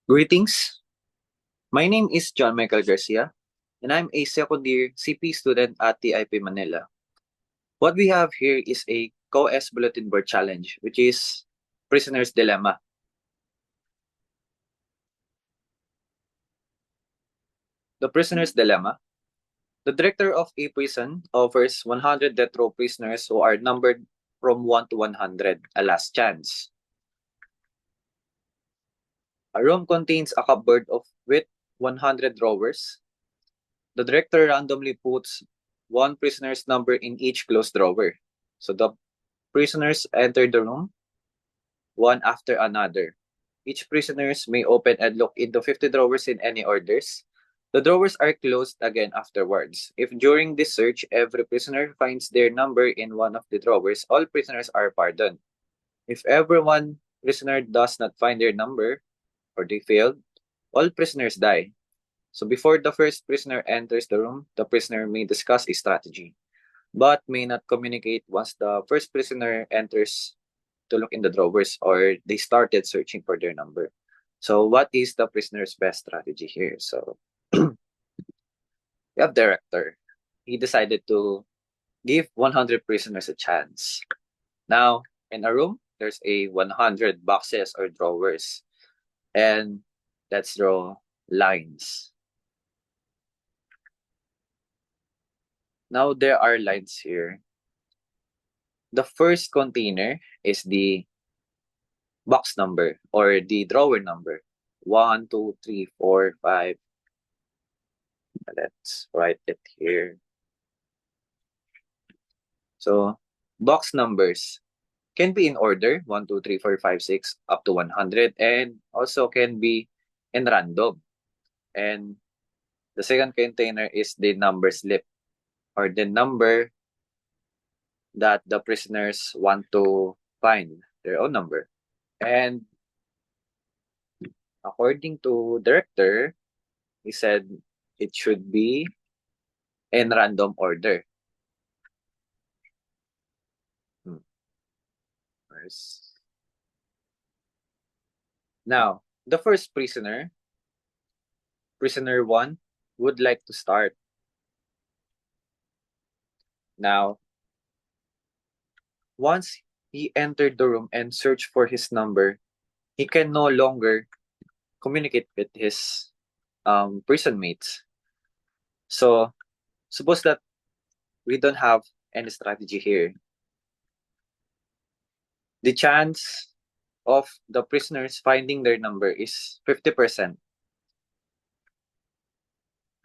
Greetings. My name is John Michael Garcia, and I'm a second year CP student at TIP Manila. What we have here is a COES Bulletin Board Challenge, which is Prisoner's Dilemma. The Prisoner's Dilemma. The director of a prison offers 100 death row prisoners who are numbered from 1 to 100, a last chance. A room contains a cupboard with 100 drawers. The director randomly puts one prisoner's number in each closed drawer. So the prisoners enter the room, one after another. Each prisoners may open and look into 50 drawers in any orders. The drawers are closed again afterwards. If during this search, every prisoner finds their number in one of the drawers, all prisoners are pardoned. If ever one prisoner does not find their number, or they failed, all prisoners die. So before the first prisoner enters the room, the prisoner may discuss a strategy, but may not communicate once the first prisoner enters to look in the drawers or they started searching for their number. So what is the prisoner's best strategy here? So we have director. He decided to give 100 prisoners a chance. Now, in a room, there's a 100 boxes or drawers. And let's draw lines. Now there are lines here. The first container is the box number or the drawer number. 1, 2, 3, 4, 5. Let's write it here. So box numbers can be in order 1, 2, 3, 4, 5, 6 up to 100 and also can be in random. And the second container is the number slip or the number that the prisoners want to find their own number. And according to director, he said it should be in random order. First. Now, the first prisoner, prisoner 1, would like to start. Now, once he entered the room and searched for his number, he can no longer communicate with his prison mates. So, suppose that we don't have any strategy here. The chance of the prisoners finding their number is 50%.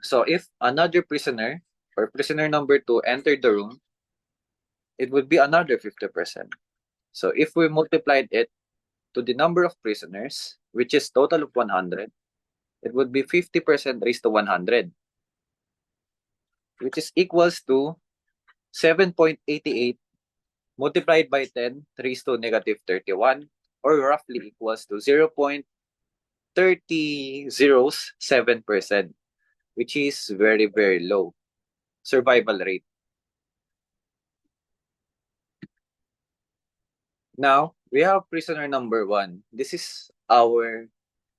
So if another prisoner or prisoner number 2 entered the room, it would be another 50%. So if we multiplied it to the number of prisoners, which is total of 100, it would be 50% raised to 100, which is equals to 7.88 multiplied by 10 raised to negative 31, or roughly equals to 0.3007%, which is very, very low survival rate. Now, we have prisoner number 1. This is our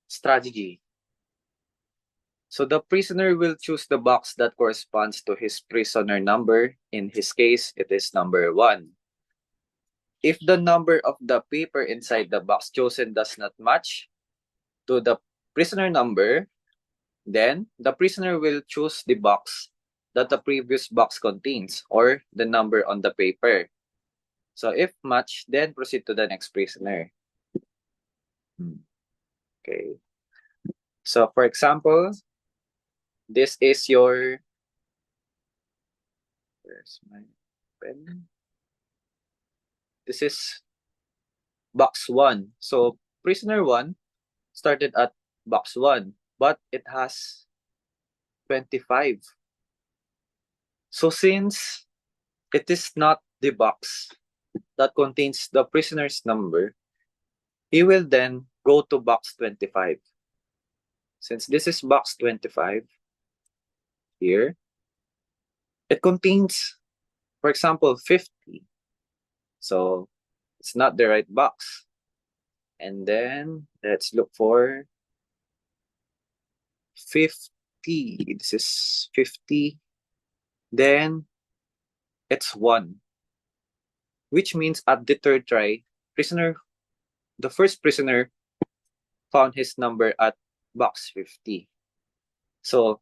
strategy. So the prisoner will choose the box that corresponds to his prisoner number. In his case, it is number 1. If the number of the paper inside the box chosen does not match to the prisoner number, then the prisoner will choose the box that the previous box contains or the number on the paper. So if match, then proceed to the next prisoner. Okay. So for example, this is your, where's my pen? This is box 1. So prisoner 1 started at box 1, but it has 25. So since it is not the box that contains the prisoner's number, he will then go to box 25. Since this is box 25 here, it contains, for example, 50. So it's not the right box. And then let's look for 50. This is 50. Then it's 1, which means at the third try, the first prisoner found his number at box 50. So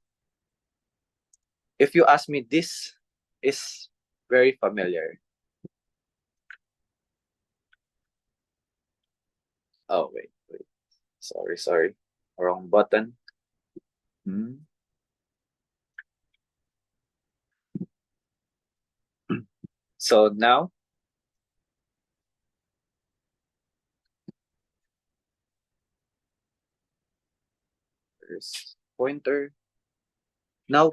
if you ask me, this is very familiar. Oh, wait. Sorry. Wrong button. So now, there's pointer. Now,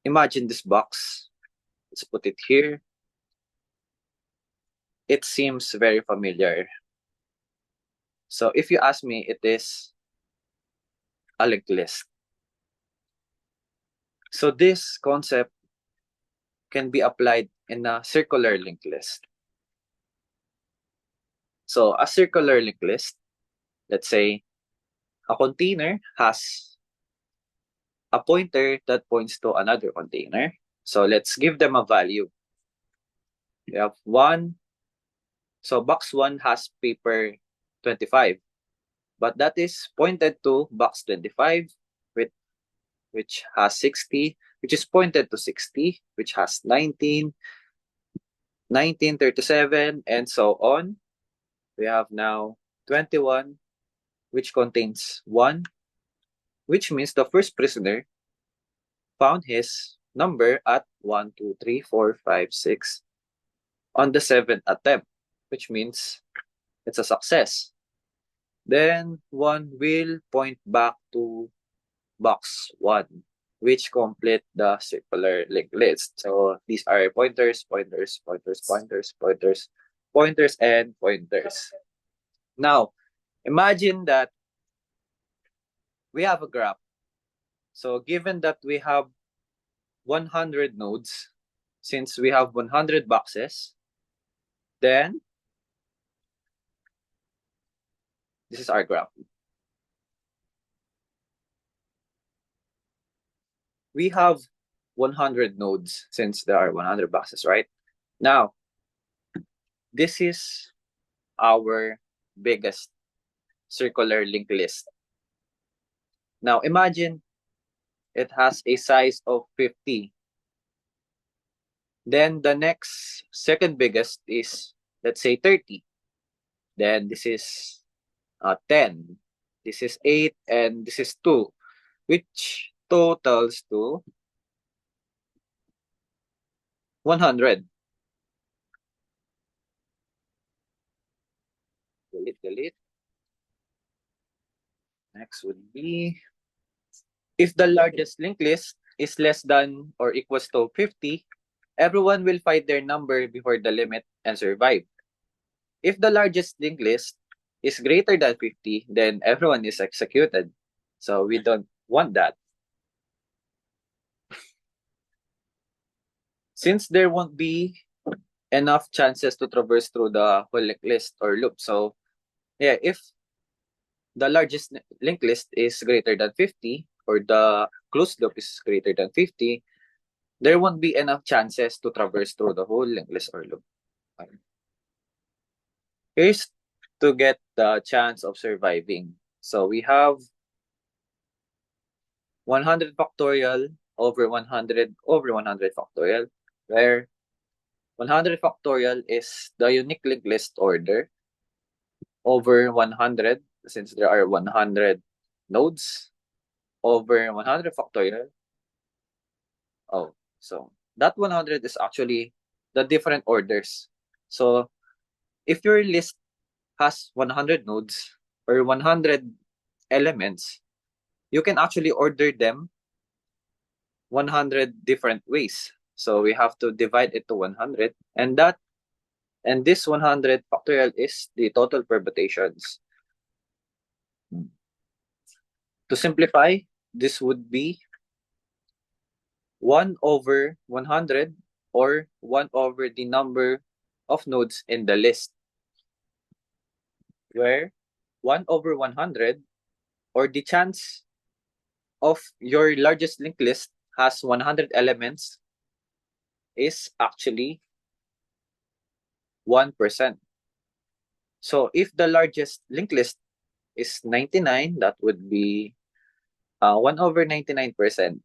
imagine this box. Let's put it here. It seems very familiar. So if you ask me, it is a linked list. So this concept can be applied in a circular linked list. So a circular linked list, let's say a container has a pointer that points to another container. So let's give them a value. We have 1. So box 1 has paper 25, but that is pointed to box 25, which has 60, which is pointed to 60, which has 19, 37, and so on. We have now 21, which contains 1, which means the first prisoner found his number at 1, 2, 3, 4, 5, 6 on the 7th attempt, which means it's a success. Then 1 will point back to box 1, which complete the circular linked list. So these are pointers, and pointers. Now, imagine that we have a graph. So given that we have 100 nodes, since we have 100 boxes, then this is our graph. We have 100 nodes since there are 100 boxes, right? Now, this is our biggest circular linked list. Now, imagine it has a size of 50. Then the next second biggest is, let's say, 30. Then this is 10. This is 8, and this is 2, which totals to 100. Delete. Next would be, if the largest linked list is less than or equals to 50, everyone will find their number before the limit and survive. If the largest linked list is greater than 50, then everyone is executed. So we don't want that. Since there won't be enough chances to traverse through the whole linked list or loop. So yeah, if the largest linked list is greater than 50, or the closed loop is greater than 50, there won't be enough chances to traverse through the whole linked list or loop. Here's to get the chance of surviving. So we have 100 factorial over 100 over 100 factorial, where 100 factorial is the unique linked list order over 100, since there are 100 nodes, over 100 factorial. Oh, so that 100 is actually the different orders. So if your list has 100 nodes or 100 elements, you can actually order them 100 different ways. So we have to divide it to 100, and this 100 factorial is the total permutations. To simplify, this would be 1 over 100, or 1 over the number of nodes in the list, where 1 over 100, or the chance of your largest linked list has 100 elements is actually 1%. So if the largest linked list is 99, that would be 1 over 99%.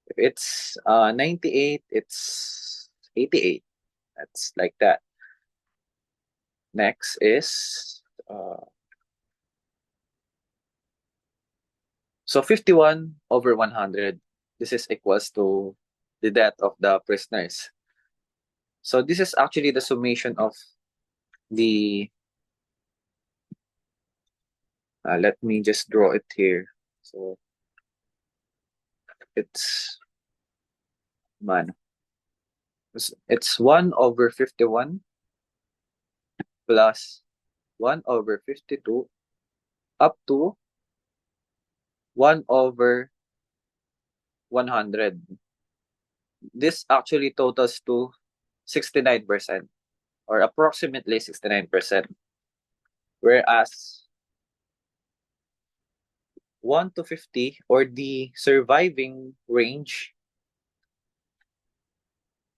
If it's 98, it's 88. That's like that. Next is so 51 over 100. This is equals to the death of the prisoners. So this is actually the summation of the let me just draw it here. So it's man, it's 1 over 51 plus 1 over 52 up to 1 over 100. This actually totals to 69% or approximately 69%. Whereas 1 to 50 or the surviving range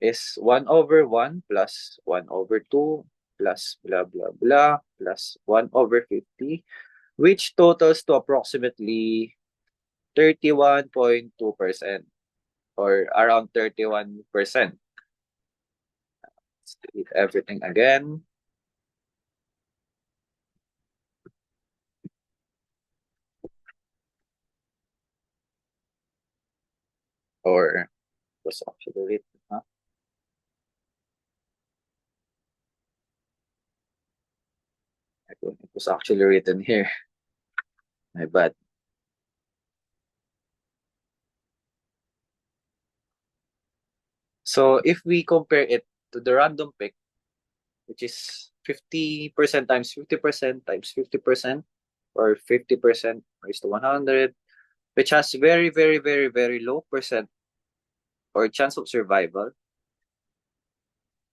is 1 over 1 plus 1 over 2 plus blah blah blah plus 1 over 50, which totals to approximately 31.2% or around 31%. Let's delete everything again. Or was actually written, huh? It was actually written here. My bad. So if we compare it to the random pick, which is 50% times 50% times 50%, or 50% raised to 100, which has very, very, very, very low percent or chance of survival.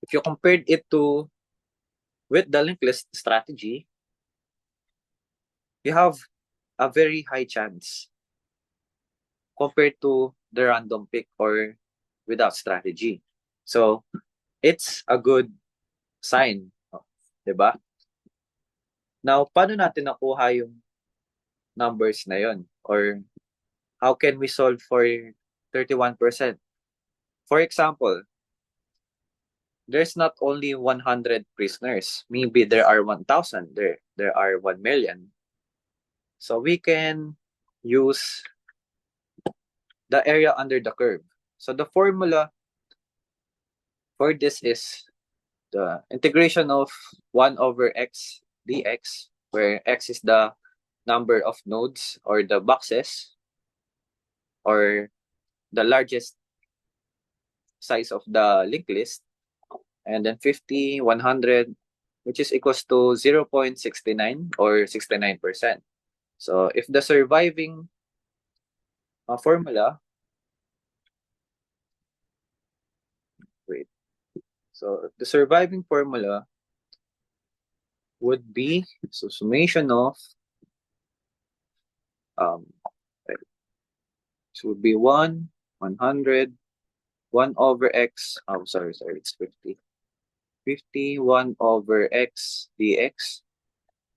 If you compared it to with the linked list strategy, you have a very high chance compared to the random pick or without strategy. So it's a good sign, diba? Now, paano natin nakuha yung numbers na yon? Or how can we solve for 31%? For example, there's not only 100 prisoners. Maybe there are 1,000. There are 1,000,000. So we can use the area under the curve. So the formula for this is the integration of 1 over x dx, where x is the number of nodes or the boxes or the largest size of the linked list, and then 50, 100, which is equals to 0.69 or 69%. So if the surviving formula, wait, so the surviving formula would be, so summation of, um, so would be 1, 100, 1 over x, oh, sorry, it's 50. 50, 1 over x dx,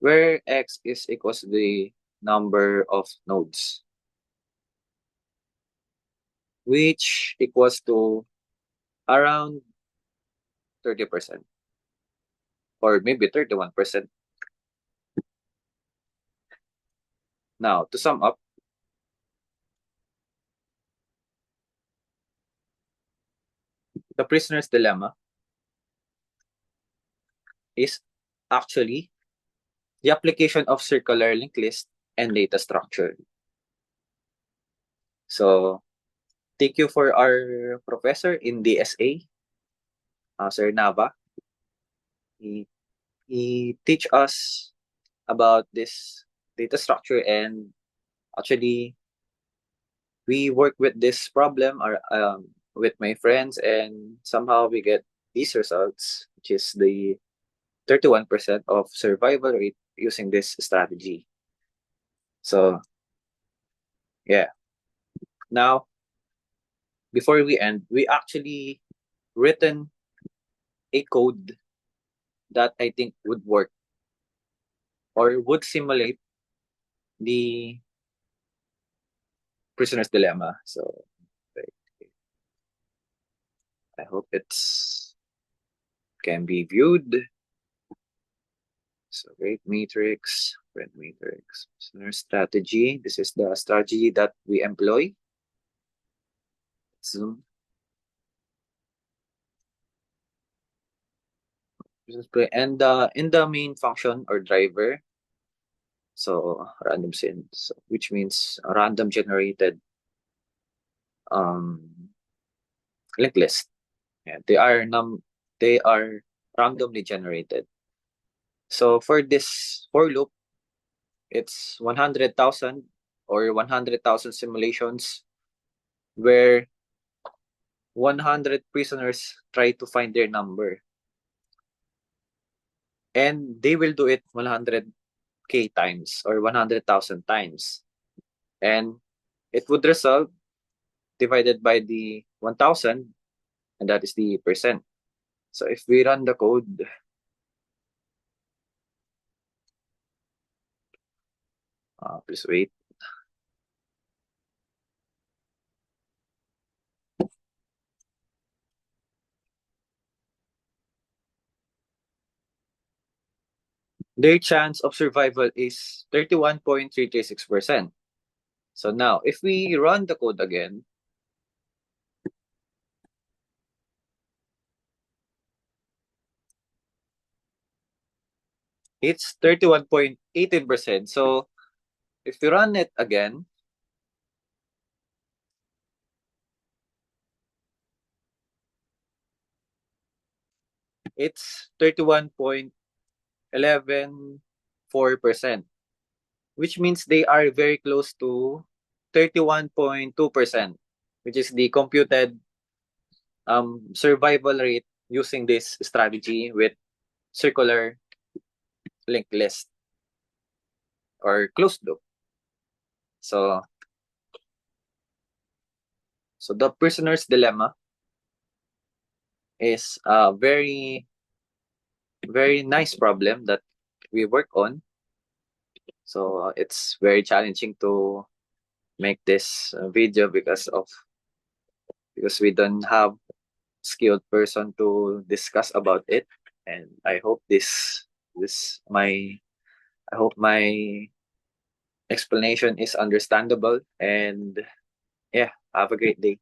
where x is equals to the number of nodes, which equals to around 30% or maybe 31%. Now, to sum up, the prisoner's dilemma is actually the application of circular linked list and data structure. So, thank you for our professor in DSA, Sir Nava. He teach us about this data structure, and actually we work with this problem with my friends, and somehow we get these results, which is the 31% of survival rate using this strategy. So Yeah. Now, before we end, we actually written a code that I think would work or would simulate the prisoner's dilemma. So like, I hope it's can be viewed. So great matrix, red matrix, prisoner strategy. This is the strategy that we employ. Zoom. And in the main function or driver, so random sin, so, which means a random generated um linked list. Yeah, they are randomly generated. So for this for loop, it's 100,000 or 100,000 simulations where 100 prisoners try to find their number. And they will do it 100K times or 100,000 times. And it would result divided by the 1,000, and that is the percent. So if we run the code, please wait. Their chance of survival is 31.336%. So now, if we run the code again, it's 31.18%. So if we run it again, it's 31.114%, which means they are very close to 31.2%, which is the computed survival rate using this strategy with circular linked list or closed loop. So, so the prisoner's dilemma is a very, very nice problem that we work on. So it's very challenging to make this video because we don't have skilled person to discuss about it. And I hope this my I hope my explanation is understandable. And yeah, have a great day.